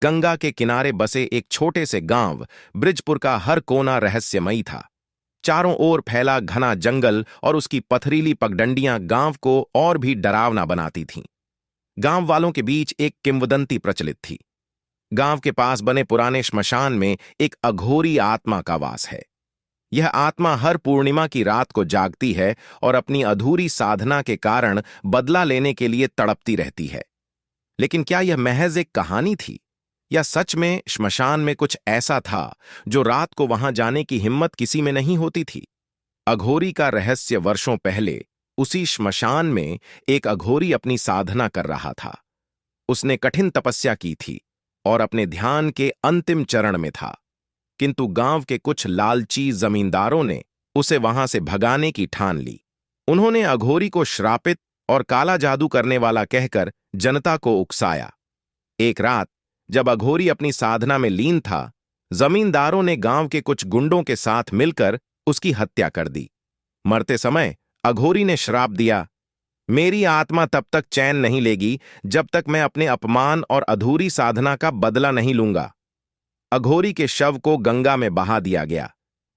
गंगा के किनारे बसे एक छोटे से गांव ब्रिजपुर का हर कोना रहस्यमयी था। चारों ओर फैला घना जंगल और उसकी पथरीली पगडंडियां गांव को और भी डरावना बनाती थीं। गांव वालों के बीच एक किंवदंती प्रचलित थी। गांव के पास बने पुराने श्मशान में एक अघोरी आत्मा का वास है। यह आत्मा हर पूर्णिमा की रात को जागती है और अपनी अधूरी साधना के कारण बदला लेने के लिए तड़पती रहती है। लेकिन क्या यह महज एक कहानी थी, या सच में श्मशान में कुछ ऐसा था जो रात को वहां जाने की हिम्मत किसी में नहीं होती थी? अघोरी का रहस्य वर्षों पहले उसी श्मशान में एक अघोरी अपनी साधना कर रहा था। उसने कठिन तपस्या की थी और अपने ध्यान के अंतिम चरण में था, किंतु गांव के कुछ लालची जमींदारों ने उसे वहां से भगाने की ठान ली। उन्होंने अघोरी को श्रापित और काला जादू करने वाला कहकर जनता को उकसाया। एक रात जब अघोरी अपनी साधना में लीन था, जमींदारों ने गांव के कुछ गुंडों के साथ मिलकर उसकी हत्या कर दी। मरते समय अघोरी ने श्राप दिया, मेरी आत्मा तब तक चैन नहीं लेगी जब तक मैं अपने अपमान और अधूरी साधना का बदला नहीं लूंगा। अघोरी के शव को गंगा में बहा दिया गया,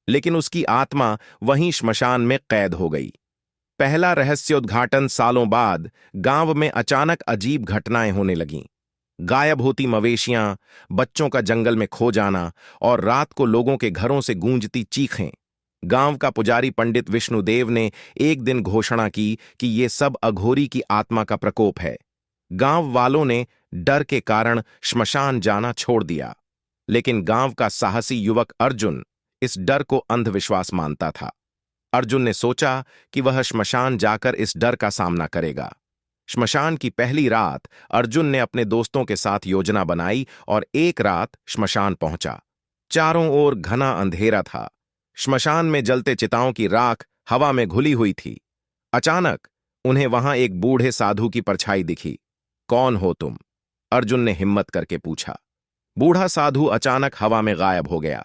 लेकिन उसकी आत्मा वहीं श्मशान में कैद हो गई। पहला रहस्योद्घाटन सालों बाद गांव में अचानक अजीब घटनाएं होने लगीं। गायब होती मवेशियां, बच्चों का जंगल में खो जाना और रात को लोगों के घरों से गूंजती चीखें। गांव का पुजारी पंडित विष्णुदेव ने एक दिन घोषणा की कि ये सब अघोरी की आत्मा का प्रकोप है। गांव वालों ने डर के कारण श्मशान जाना छोड़ दिया, लेकिन गांव का साहसी युवक अर्जुन इस डर को अंधविश्वास मानता था। अर्जुन ने सोचा कि वह श्मशान जाकर इस डर का सामना करेगा। श्मशान की पहली रात अर्जुन ने अपने दोस्तों के साथ योजना बनाई और एक रात श्मशान पहुंचा। चारों ओर घना अंधेरा था। श्मशान में जलते चिताओं की राख हवा में घुली हुई थी। अचानक उन्हें वहां एक बूढ़े साधु की परछाई दिखी। कौन हो तुम? अर्जुन ने हिम्मत करके पूछा। बूढ़ा साधु अचानक हवा में गायब हो गया।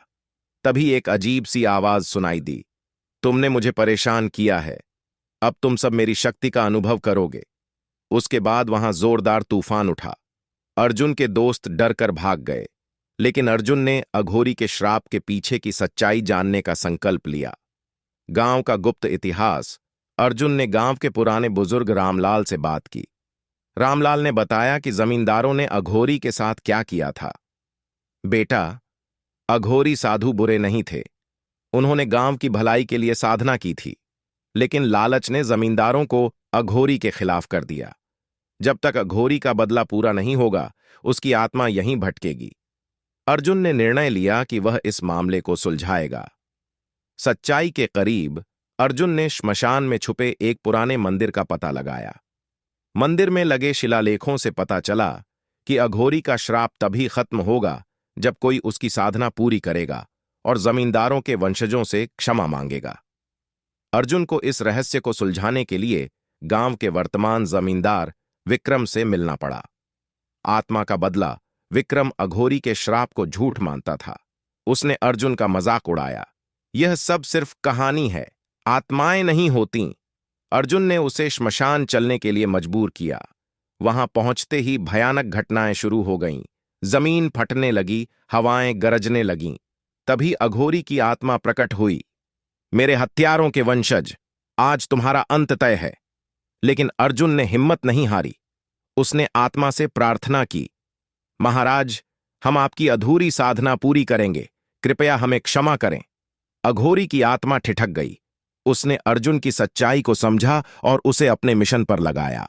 तभी एक अजीब सी आवाज सुनाई दी, तुमने मुझे परेशान किया है, अब तुम सब मेरी शक्ति का अनुभव करोगे। उसके बाद वहां जोरदार तूफान उठा। अर्जुन के दोस्त डर कर भाग गए, लेकिन अर्जुन ने अघोरी के श्राप के पीछे की सच्चाई जानने का संकल्प लिया। गांव का गुप्त इतिहास। अर्जुन ने गांव के पुराने बुजुर्ग रामलाल से बात की। रामलाल ने बताया कि जमींदारों ने अघोरी के साथ क्या किया था। बेटा, अघोरी साधु बुरे नहीं थे। उन्होंने गांव की भलाई के लिए साधना की थी, लेकिन लालच ने जमींदारों को अघोरी के खिलाफ कर दिया। जब तक अघोरी का बदला पूरा नहीं होगा, उसकी आत्मा यहीं भटकेगी। अर्जुन ने निर्णय लिया कि वह इस मामले को सुलझाएगा। सच्चाई के करीब अर्जुन ने श्मशान में छुपे एक पुराने मंदिर का पता लगाया। मंदिर में लगे शिलालेखों से पता चला कि अघोरी का श्राप तभी खत्म होगा जब कोई उसकी साधना पूरी करेगा और जमींदारों के वंशजों से क्षमा मांगेगा। अर्जुन को इस रहस्य को सुलझाने के लिए गांव के वर्तमान जमींदार विक्रम से मिलना पड़ा। आत्मा का बदला। विक्रम अघोरी के श्राप को झूठ मानता था। उसने अर्जुन का मजाक उड़ाया, यह सब सिर्फ कहानी है, आत्माएं नहीं होतीं। अर्जुन ने उसे श्मशान चलने के लिए मजबूर किया। वहां पहुंचते ही भयानक घटनाएं शुरू हो गईं। जमीन फटने लगी, हवाएं गरजने लगीं। तभी अघोरी की आत्मा प्रकट हुई। मेरे हत्यारों के वंशज, आज तुम्हारा अंत तय है। लेकिन अर्जुन ने हिम्मत नहीं हारी। उसने आत्मा से प्रार्थना की, महाराज, हम आपकी अधूरी साधना पूरी करेंगे, कृपया हमें क्षमा करें। अघोरी की आत्मा ठिठक गई। उसने अर्जुन की सच्चाई को समझा और उसे अपने मिशन पर लगाया।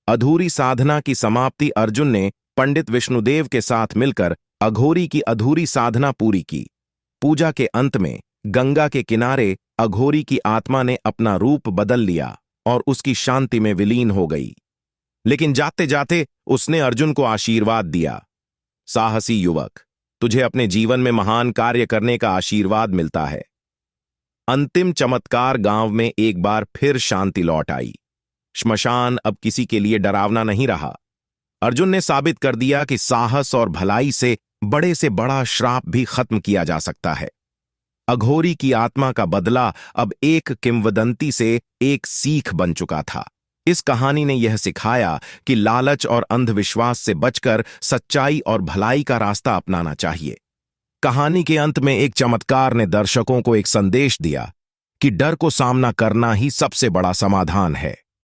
अधूरी साधना की समाप्ति। अर्जुन ने पंडित विष्णुदेव के साथ मिलकर अघोरी की अधूरी साधना पूरी की। पूजा के अंत में गंगा के किनारे अघोरी की आत्मा ने अपना रूप बदल लिया और उसकी शांति में विलीन हो गई। लेकिन जाते जाते उसने अर्जुन को आशीर्वाद दिया, साहसी युवक, तुझे अपने जीवन में महान कार्य करने का आशीर्वाद मिलता है। अंतिम चमत्कार। गांव में एक बार फिर शांति लौट आई। श्मशान अब किसी के लिए डरावना नहीं रहा। अर्जुन ने साबित कर दिया कि साहस और भलाई से बड़े बड़ा श्राप भी खत्म किया जा सकता है। अघोरी की आत्मा का बदला अब एक किंवदंती से एक सीख बन चुका था। इस कहानी ने यह सिखाया कि लालच और अंधविश्वास से बचकर सच्चाई और भलाई का रास्ता अपनाना चाहिए। कहानी के अंत में एक चमत्कार ने दर्शकों को एक संदेश दिया कि डर को सामना करना ही सबसे बड़ा समाधान है।